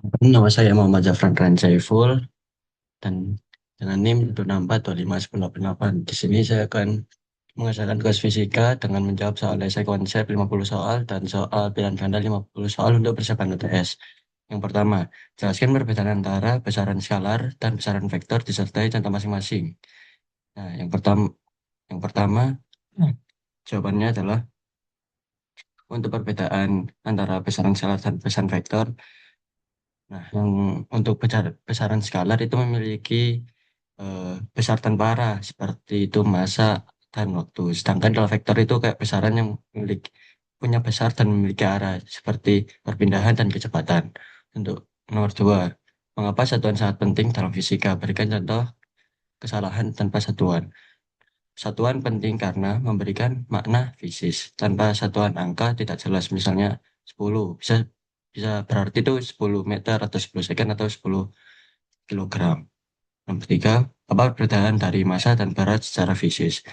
Nama saya Muhammad Zafran Rancaiful dan dengan NIM 264251088. Di sini saya akan mengerjakan tugas fisika dengan menjawab soal esai konsep 50 soal dan soal pilihan ganda 50 soal untuk persiapan UTS. Yang pertama, jelaskan perbedaan antara besaran skalar dan besaran vektor disertai contoh masing-masing. Nah, yang pertama, jawabannya adalah untuk perbedaan antara besaran skalar dan besaran vektor. Nah, yang untuk besaran skalar itu memiliki eh, besar tanpa arah seperti itu massa dan waktu. Sedangkan kalau vektor itu kayak besaran yang memiliki punya besar dan memiliki arah seperti perpindahan dan kecepatan. Untuk nomor dua, mengapa satuan sangat penting dalam fisika? Berikan contoh kesalahan tanpa satuan. Satuan penting karena memberikan makna fisis. Tanpa satuan angka tidak jelas. Misalnya 10 bisa bisa berarti itu 10 meter atau 10 second atau 10 kilogram. Nomor tiga, apa perbedaan dari massa dan berat secara fisis?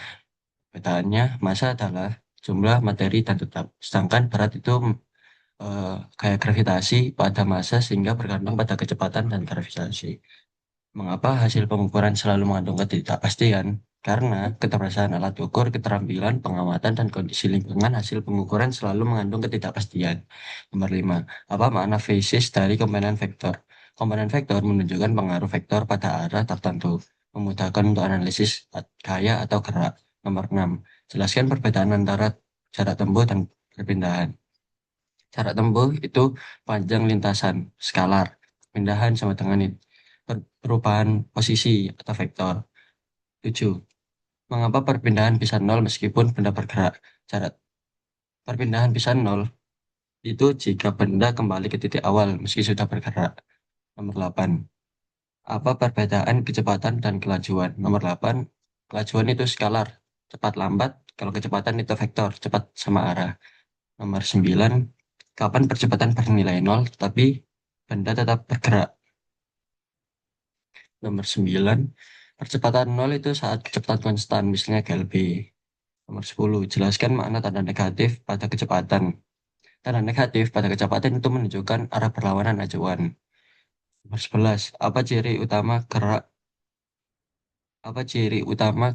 Perbedaannya, massa adalah jumlah materi dan tetap. Sedangkan berat itu eh, kayak gravitasi pada massa sehingga bergantung pada kecepatan dan gravitasi. Mengapa hasil pengukuran selalu mengandung ketidakpastian? Karena keterbatasan alat ukur, keterampilan, pengamatan, dan kondisi lingkungan hasil pengukuran selalu mengandung ketidakpastian. Nomor 5. Apa makna fasis dari komponen vektor? Komponen vektor menunjukkan pengaruh vektor pada arah tertentu, memudahkan untuk analisis gaya atau gerak. Nomor 6. Jelaskan perbedaan antara jarak tempuh dan perpindahan. Jarak tempuh itu panjang lintasan skalar. Perpindahan sama dengan perubahan posisi atau vektor. 7. Mengapa perpindahan bisa nol meskipun benda bergerak? Jarak perpindahan bisa nol itu jika benda kembali ke titik awal meski sudah bergerak. Nomor 8. Apa perbedaan kecepatan dan kelajuan? Nomor 8. Kelajuan itu skalar. Cepat lambat. Kalau kecepatan itu vektor. Cepat sama arah. Nomor 9. Kapan percepatan bernilai nol tapi benda tetap bergerak? Nomor 9. Percepatan nol itu saat kecepatan konstan, misalnya KLB. Nomor 10. Jelaskan makna tanda negatif pada kecepatan. Tanda negatif pada kecepatan itu menunjukkan arah berlawanan acuan. Nomor 11. Apa ciri utama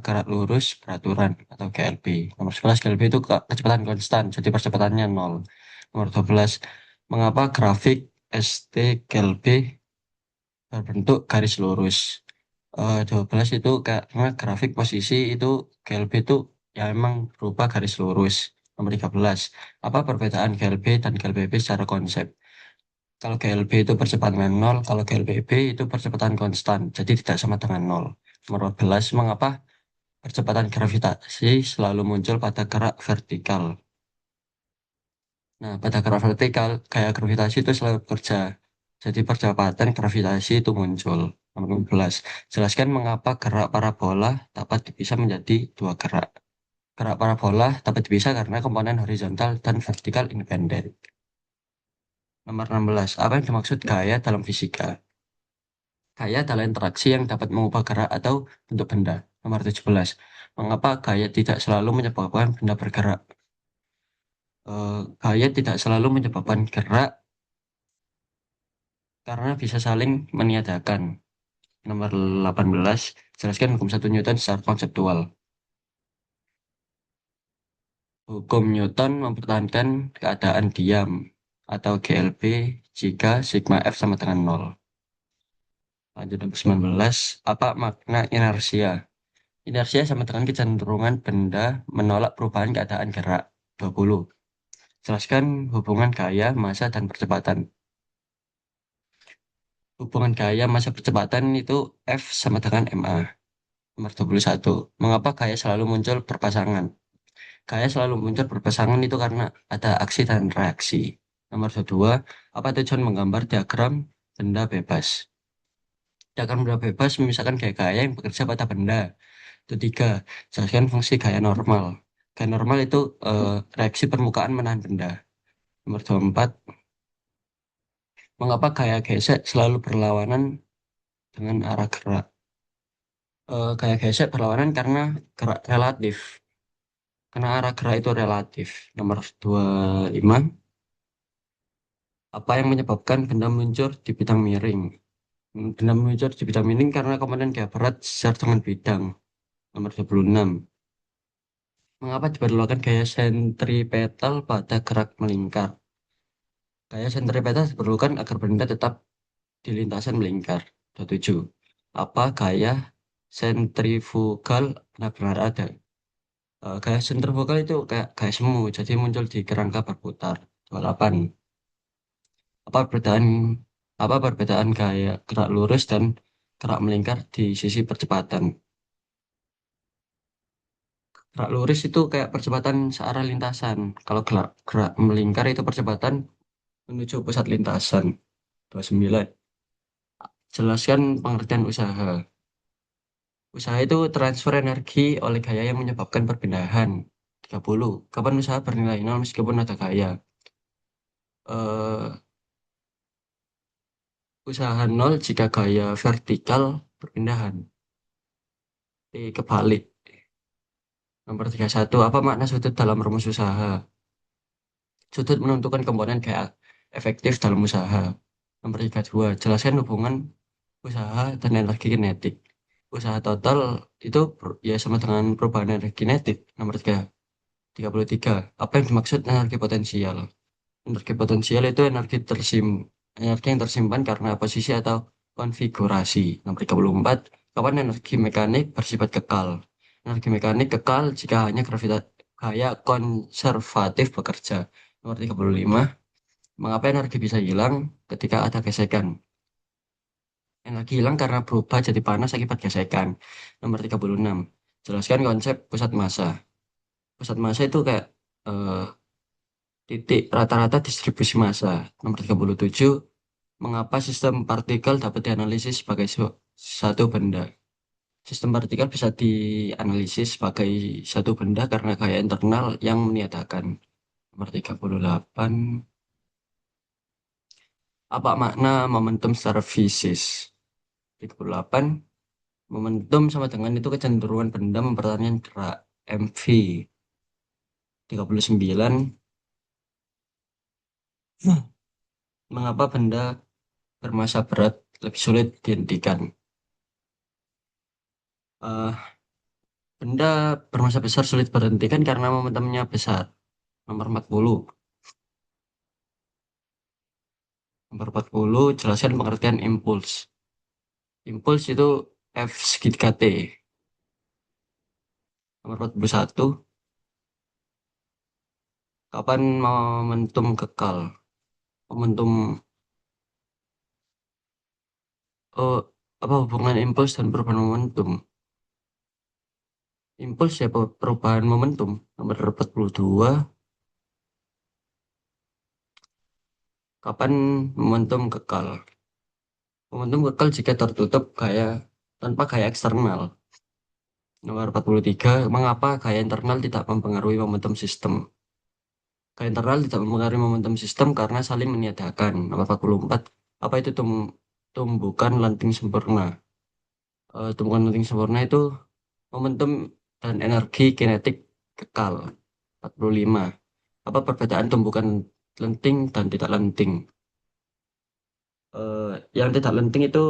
gerak lurus peraturan atau KLB? Nomor 11, KLB itu kecepatan konstan, jadi percepatannya nol. Nomor 12. Mengapa grafik ST KLB berbentuk garis lurus? 12 itu karena grafik posisi itu GLB itu ya emang berupa garis lurus. Nomor 13. Apa perbedaan GLB dan GLBB secara konsep? Kalau GLB itu percepatan nol, kalau GLBB itu percepatan konstan, jadi tidak sama dengan nol. Nomor 14. Mengapa percepatan gravitasi selalu muncul pada gerak vertikal? Nah, pada gerak vertikal, gaya gravitasi itu selalu bekerja. Jadi percepatan gravitasi itu muncul. Nomor 15. Jelaskan mengapa gerak parabola dapat dipisah menjadi dua gerak. Gerak parabola dapat dipisah karena komponen horizontal dan vertikal independen. Nomor 16. Apa yang dimaksud gaya dalam fisika? Gaya adalah interaksi yang dapat mengubah gerak atau bentuk benda. Nomor 17. Mengapa gaya tidak selalu menyebabkan benda bergerak? Gaya tidak selalu menyebabkan gerak karena bisa saling meniadakan. Nomor 18, jelaskan hukum satu Newton secara konseptual. Hukum Newton mempertahankan keadaan diam atau GLB jika sigma F sama dengan nol. Lanjut nomor 19, apa makna inersia? Inersia sama dengan kecenderungan benda menolak perubahan keadaan gerak. 20. Jelaskan hubungan gaya, massa, dan percepatan. Hubungan gaya, massa, percepatan itu F sama dengan ma. Nomor 21. Mengapa gaya selalu muncul berpasangan? Gaya selalu muncul berpasangan itu karena ada aksi dan reaksi. Nomor dua, apa tujuan menggambar diagram benda bebas? Diagram benda bebas memisahkan gaya-gaya yang bekerja pada benda. Itu tiga, jelaskan fungsi gaya normal. Gaya normal itu reaksi permukaan menahan benda. Nomor 24, mengapa gaya gesek selalu berlawanan dengan arah gerak? Gaya gesek berlawanan karena gerak relatif. Karena arah gerak itu relatif. Nomor 25, Apa yang menyebabkan benda meluncur di bidang miring? Benda meluncur di bidang miring karena komponen gaya berat sejajar dengan bidang. Nomor 26. Mengapa diperlukan gaya sentripetal pada gerak melingkar? Gaya sentripetal diperlukan agar benda tetap di lintasan melingkar. 27. Apa gaya sentrifugal benar-benar ada? Gaya sentrifugal itu kayak gaya semu, jadi muncul di kerangka berputar. 28. Apa perbedaan apa perbedaan gaya gerak lurus dan gerak melingkar di sisi percepatan? Gerak lurus itu kayak percepatan searah lintasan. Kalau gerak, gerak melingkar itu percepatan menuju pusat lintasan. 29. Jelaskan pengertian usaha. Usaha itu transfer energi oleh gaya yang menyebabkan perpindahan. 30. Kapan usaha bernilai nol meskipun ada gaya? Eh, Usaha nol jika gaya vertikal perpindahan. Kebalik. Nomor 31. Apa makna sudut dalam rumus usaha? Sudut menentukan komponen gaya efektif dalam usaha. Nomor 32. Jelaskan hubungan usaha dan energi kinetik. Usaha total itu ya sama dengan perubahan energi kinetik. Nomor 33. Apa yang dimaksud energi potensial? Energi potensial itu energi yang tersimpan karena posisi atau konfigurasi. Nomor 34. Kapan energi mekanik bersifat kekal? Energi mekanik kekal jika hanya gaya konservatif bekerja. Nomor 35. Mengapa energi bisa hilang ketika ada gesekan? Energi hilang karena berubah jadi panas akibat gesekan. Nomor 36. Jelaskan konsep pusat massa. Pusat massa itu kayak eh, titik rata-rata distribusi massa. Nomor 37. Mengapa sistem partikel dapat dianalisis sebagai satu benda? Sistem partikel bisa dianalisis sebagai satu benda karena gaya internal yang meniadakan. Nomor 38. Apa makna momentum secara fisis? 38. Momentum sama dengan itu kecenderungan benda mempertahankan gerak MV. 39. Mengapa benda bermassa berat lebih sulit dihentikan? Eh, Benda bermassa besar sulit berhentikan karena momentumnya besar. Nomor 40. Nomor 40, jelaskan pengertian impuls. Impuls itu F segitiga T. Nomor 41, kapan momentum kekal? Momentum, oh, apa hubungan impuls dan perubahan momentum? Impuls ya perubahan momentum. Nomor 42, kapan momentum kekal? Momentum kekal jika tertutup gaya tanpa gaya eksternal. Nomor 43, mengapa gaya internal tidak mempengaruhi momentum sistem? Gaya internal tidak mempengaruhi momentum sistem karena saling meniadakan. Nomor 44, apa itu tumbukan lanting sempurna? Tumbukan lanting sempurna itu momentum dan energi kinetik kekal. 45, apa perbedaan tumbukan lenting dan tidak lenting? Eh, yang tidak lenting itu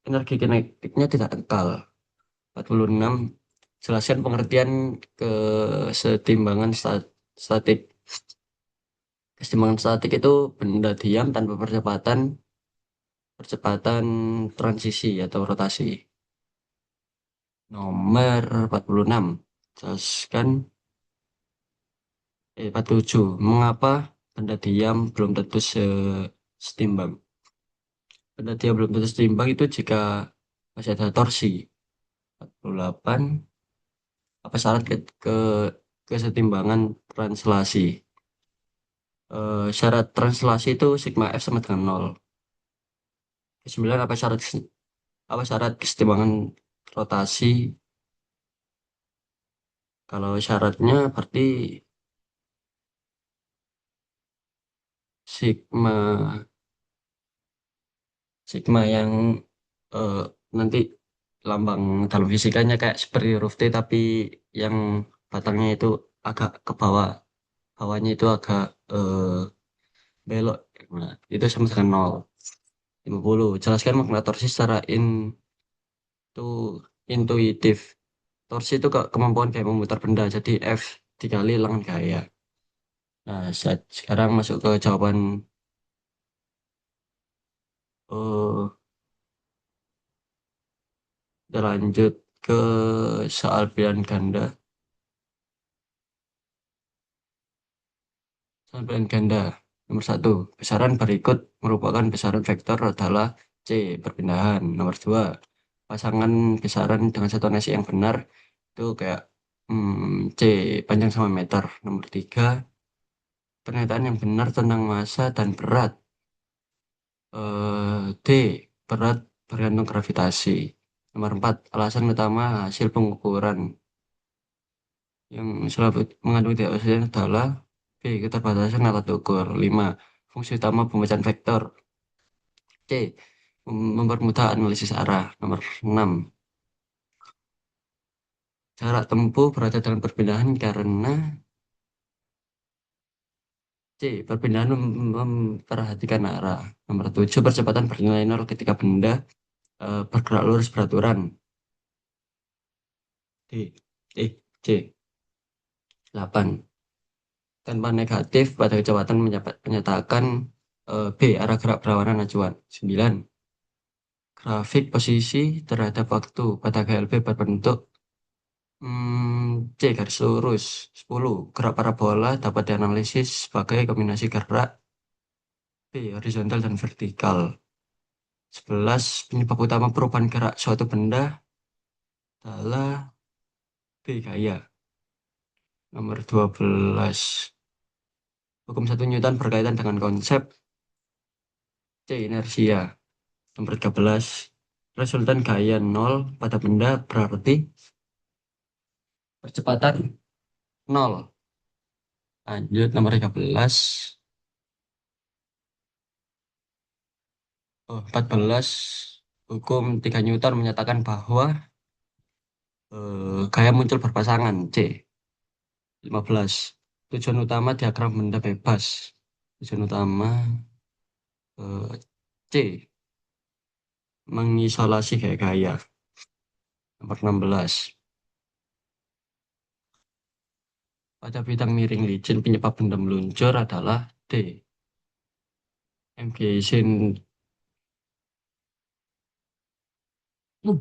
energi kinetiknya tidak kekal. 46, jelaskan pengertian kesetimbangan statik. Kesetimbangan statik itu benda diam tanpa percepatan transisi atau rotasi. Nomor 46. Jelaskan 47. Mengapa benda diam belum tentu setimbang? Benda diam belum tentu setimbang itu jika masih ada torsi. 48. Apa syarat kesetimbangan translasi? Syarat translasi itu sigma F sama dengan nol. 9. Apa syarat kesetimbangan rotasi? Kalau syaratnya berarti sigma sigma yang eh, nanti lambang dalam fisikanya kayak seperti huruf T tapi yang batangnya itu agak ke bawah, bawahnya itu agak belok. Nah, itu sama dengan nol. 50. Jelaskan makna torsi secara itu intuitif. Torsi itu kemampuan kayak memutar benda. Jadi F dikali lengan gaya. Nah, sekarang masuk ke jawaban eh kita lanjut ke soal pilihan ganda. Soal pilihan ganda. Nomor satu, besaran berikut merupakan besaran vektor adalah C, perpindahan. Nomor dua, pasangan besaran dengan satuan isi yang benar itu kayak C, panjang sama meter. Nomor tiga, pernyataan yang benar tentang massa dan berat. D, berat bergantung gravitasi. Nomor empat, alasan utama hasil pengukuran yang selalu mengandung tidak oksigen adalah B. Keterbatasan alat ukur. 5. Fungsi utama pembacaan vektor. C. Mempermudah analisis arah. Nomor 6. Jarak tempuh berada dalam perpindahan karena C. Perpindahan memperhatikan arah. Nomor 7. Percepatan bernilai nol ketika benda bergerak lurus beraturan. D. C. 8. Tanpa negatif pada kecepatan menyatakan B. Arah gerak berlawanan acuan. 9. Grafik posisi terhadap waktu pada GLB berbentuk C garis lurus. 10. Gerak parabola dapat dianalisis sebagai kombinasi gerak B horizontal dan vertikal. 11. Penyebab utama perubahan gerak suatu benda adalah B gaya. Nomor 12. Hukum satu Newton berkaitan dengan konsep C inersia. Nomor 13. Resultan gaya nol pada benda berarti percepatan nol. Lanjut nomor 13. 14. Hukum 3 Newton menyatakan bahwa gaya muncul berpasangan. C. 15. Tujuan utama diagram benda bebas. Tujuan utama C. Mengisolasi gaya-gaya. Nomor 16. Pada bidang miring licin penyebab benda meluncur adalah D. MG sin 17.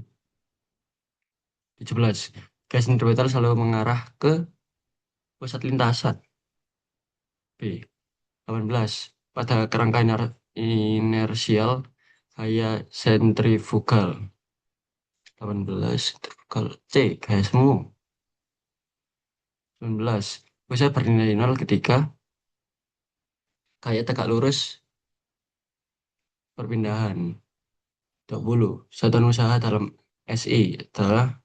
Gas sentripetal selalu mengarah ke pusat lintasan. B. 18. Pada kerangka inersial gaya sentrifugal. 18. Sentrifugal. C. Gaya semu. 19. Bisa bernilai nol ketika gaya tegak lurus perpindahan. 20. Satuan usaha dalam SI adalah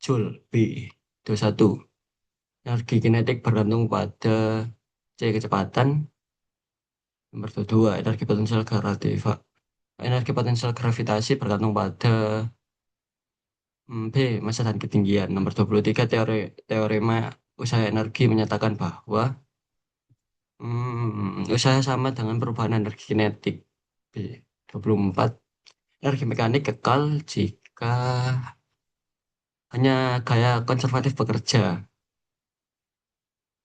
Joule. B. 21. Energi kinetik bergantung pada C. Kecepatan. Nomor 22. Energi potensial gravitasi bergantung pada B. Massa dan ketinggian. Nomor 23. Teorema usaha energi menyatakan bahwa usaha sama dengan perubahan energi kinetik. B. 24. Energi mekanik kekal jika hanya gaya konservatif bekerja.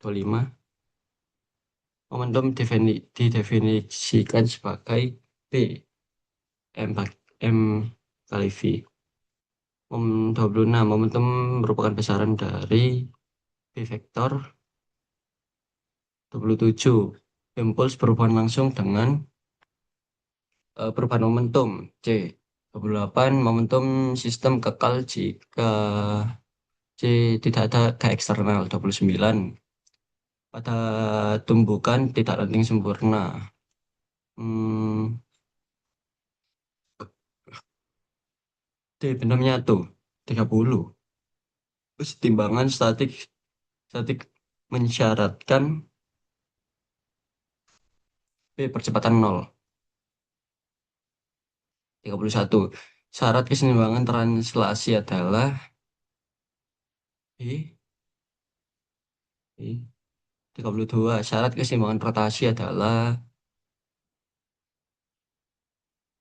25. Momentum didefinisikan sebagai B. M kali V. 26. Momentum merupakan besaran dari B vektor. 27. Impuls berhubungan langsung dengan perubahan momentum. C. 28. Momentum sistem kekal jika C tidak ada ke eksternal. 29. Pada tumbukan tidak ranting sempurna. Hmm, D. Benda menyatu. 30. Terus timbangan statik statik mensyaratkan B. Percepatan nol. 31. Syarat keseimbangan translasi adalah B. B. 32. Syarat keseimbangan rotasi adalah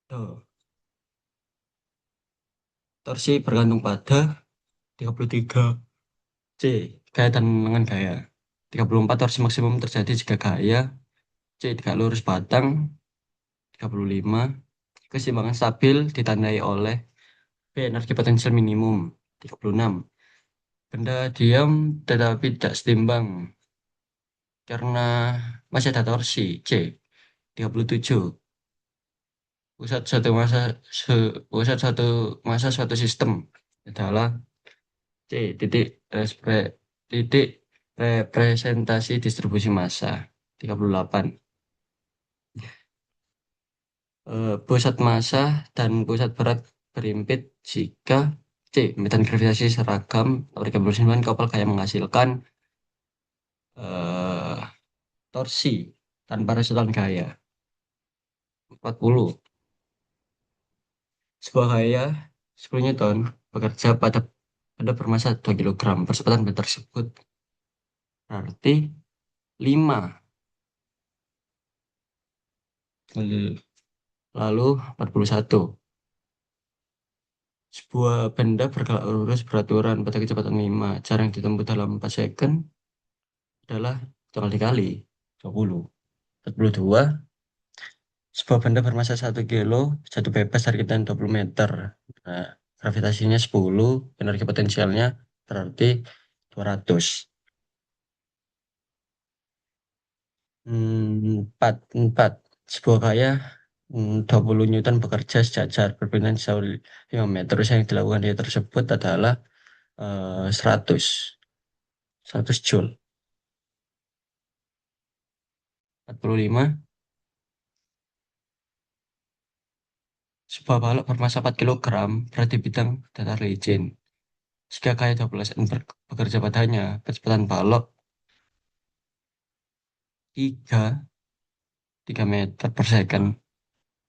Tuh, torsi bergantung pada 33. C. Gaya dan dengan gaya. 34 torsi maksimum terjadi jika gaya. C. Tegak lurus batang. 35. Keseimbangan stabil ditandai oleh B. Energi potensial minimum. 36. Benda diam tetapi tidak setimbang karena masih ada torsi. C. 37. Pusat suatu masa pusat suatu masa suatu sistem adalah C. Titik representasi distribusi massa. 38. Pusat massa dan pusat berat berimpit jika C. Medan gravitasi seragam aplikasi bersentuhan kapal kayak menghasilkan eh, torsi tanpa resultan gaya. 40. Sebuah gaya 10 Newton bekerja pada bermassa 2 kilogram. Percepatan benda tersebut berarti 5. Lalu 41. Sebuah benda bergerak lurus beraturan pada kecepatan 5. Cara yang ditempuh dalam 4 second adalah tinggal dikali 20. 42. Sebuah benda bermassa 1 kilo jatuh bebas dari ketinggian 20 meter. Nah, gravitasinya 10, energi potensialnya berarti 200. 4. 4. Sebuah gaya 20 Newton bekerja sejajar berpindah sejauh 5 meter. Terus yang dilakukan dia tersebut adalah 100. 100 Joule. 45. Sebuah balok bermassa 4 kilogram berada di bidang datar licin. Jika gaya 12 N bekerja padanya, kecepatan balok 3 meter per second.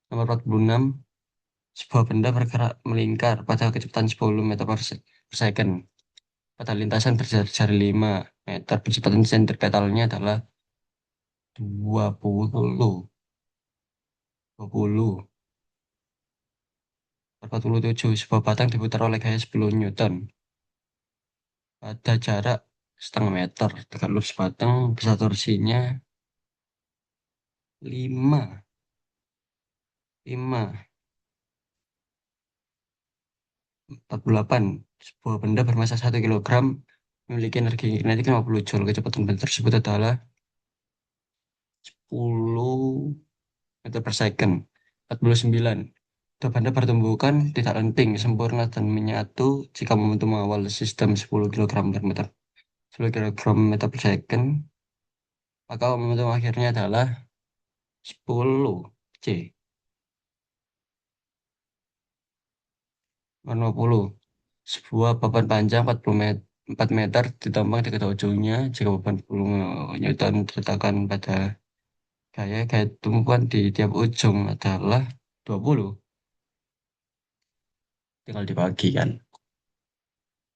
Nomor 46. Sebuah benda bergerak melingkar pada kecepatan 10 meter per second. Pada lintasan berjari 5 meter. Kecepatan sentripetalnya adalah 20. 20. 47. Sebuah batang diputar oleh gaya 10 Newton. Pada jarak setengah meter. Tegak lurus batang, besar torsinya 5. 5. 48. Sebuah benda bermassa 1 kilogram memiliki energi kinetik 50 Joule. Kecepatan benda tersebut adalah 10 meter per second. 49. Dua benda pertumbukan tidak lenting, sempurna, dan menyatu jika momentum awal sistem 10 kilogram per meter. 10 kilogram meter per second, maka momentum akhirnya adalah 10 C. 50. Sebuah papan panjang 4 meter ditambang di kedua ujungnya jika beban 10 Newton diletakkan pada gaya tumpuan di tiap ujung adalah 20. Tinggal dibagi kan.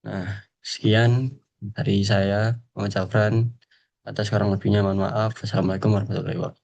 Nah, sekian dari saya, Muhammad Zafran. Atas kurang lebihnya mohon maaf. Wassalamualaikum warahmatullahi wabarakatuh.